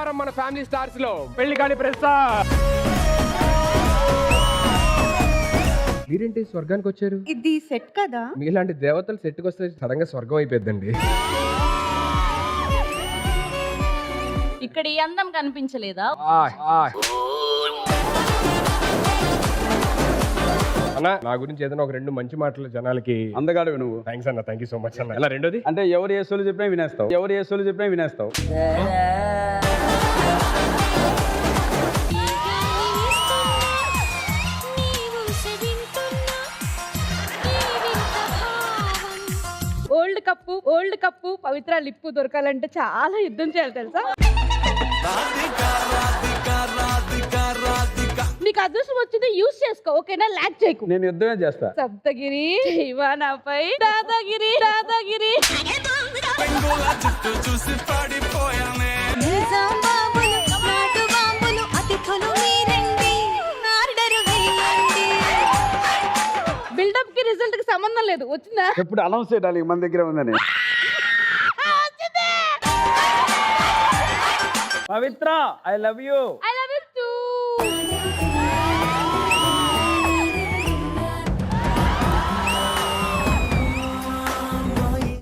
వారం మన family stars లో పెళ్లి కాని ప్రసాద్. మీరేంటి స్వర్గానికి వచ్చారు? ఇది సెట్ కదా. మీలాంటి దేవతలు సెట్కి వస్తే సడన్ గా స్వర్గం అయిపోద్దండి. ఇక్కడ ఈ అందం కనిపించలేదా? అన్న నా గురించి ఏదైనా ఒక 2 మంచి మాటలు జనాలకి. అందగాడు నువ్వు. థ్యాంక్స్ అన్న, థ్యాంక్ యూ సో మచ్ అన్న. అలా రెండోది అంటే ఎవరు ఏ సోలు చెప్పినా వినేస్తావు, ఎవరు ఏ సోలు చెప్పినా వినేస్తావు. ఓల్డ్ కప్పు పవిత్ర లిప్పు దొరకాలంటే చాలా యుద్ధం చేయాలి తెలుసా. నీకు అదృష్టం వచ్చింది యూజ్ చేసుకో, ఓకేనా? లాక్ చేయకు. నేను యుద్ధమే చేస్తా. సప్తగిరి నాపై దాదాగిరి దాదాగిరి. బిల్డప్ కి రిజల్ట్ కి సంబంధం లేదు. వచ్చిందా? ఎప్పుడు అనౌన్స్ చేయాలి మన దగ్గర ఉందని. Pavitra I love you. I love you too.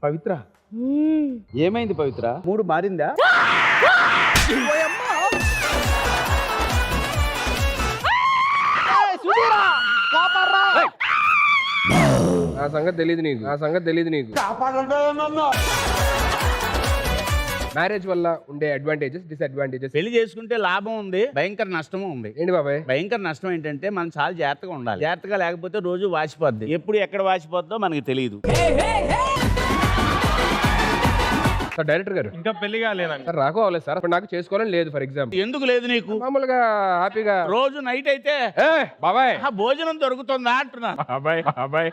Pavitra ఏమైంది పవిత్ర? మూడు మారిందా? ఆ సంగతి తెలియదు నీకు, ఆ సంగతి తెలియదు నీకు. మ్యారేజ్ వల్ల ఉండే అడ్వాంటేజెస్, డిసడ్వాంటేజెస్. పెళ్లి చేసుకుంటే లాభం ఉంది, భయంకర నష్టము ఉంది. ఏంటి బాబాయ్? భయంకర నష్టం ఏంటంటే మనం చాలా జాగ్రత్తగా ఉండాలి. జాగ్రత్తగా లేకపోతే రోజు వాసిపోద్ది. ఎప్పుడు ఎక్కడ వాసిపోద్దో మనకి తెలియదు. సార్ డైరెక్టర్ గారు ఇంకా పెళ్లి కాలేదండి. సార్ రాకో అవ్వలేదు సార్, ఇప్పుడు నాకు చేసుకోవాలని లేదు. ఫర్ ఎగ్జాంపుల్ ఎందుకు లేదు నీకు? మామూలుగా హ్యాపీగా రోజు నైట్ అయితే బాబాయ్ భోజనం దొరుకుతుందా అంటున్నా. బాబాయ్ బాబాయ్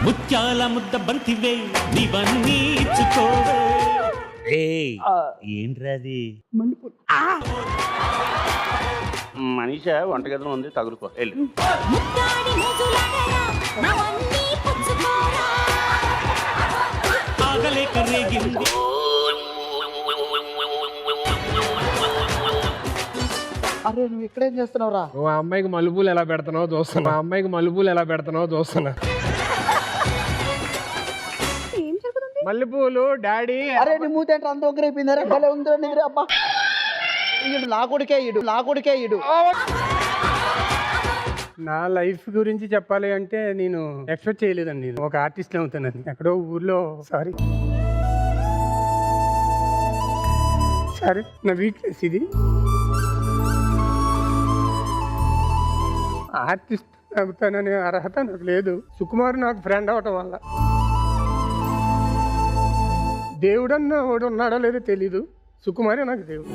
ముత్యాల ముద్ద బంతివే నీవన్నీ ఇచ్చుకోవే. ఏంట్రది? మనిషి వంటగదిలో ఉంది, తగులుకో వెళ్ళి. ఆగలేక రేగింది. అరే నువ్వు ఇక్కడేం చేస్తున్నావురా? నువ్వు ఆ అమ్మాయికి మలుపులు ఎలా పెడుతున్నావు చూస్తున్నా, ఆ అమ్మాయికి మలుపులు ఎలా పెడుతున్నావు చూస్తున్నా. ఏం జరుగుతుంది? మల్లెపూలు డాడీ. అరే నీ మూత ఏంట్రా అంత ఒక్కరైపోయిందరే? భలే ఉందిరా నిద్ర. అబ్బా ఇడు నా కొడుకే, ఇడు నా కొడుకే, ఇడు. నా లైఫ్ గురించి చెప్పాలి అంటే నేను ఎక్స్పెక్ట్ చేయలేదండి. నేను ఒక ఆర్టిస్ట్ అవుతానని ఎక్కడో ఊర్లో. సారీ నా వీక్నెస్ ఇది. ఆర్టిస్ట్ అవుతాననే అర్హత నాకు లేదు. సుకుమార్ నాకు ఫ్రెండ్ అవటం వల్ల. దేవుడన్న వాడు ఉన్నాడో లేదో తెలీదు, సుకుమారే నాకు దేవుడు.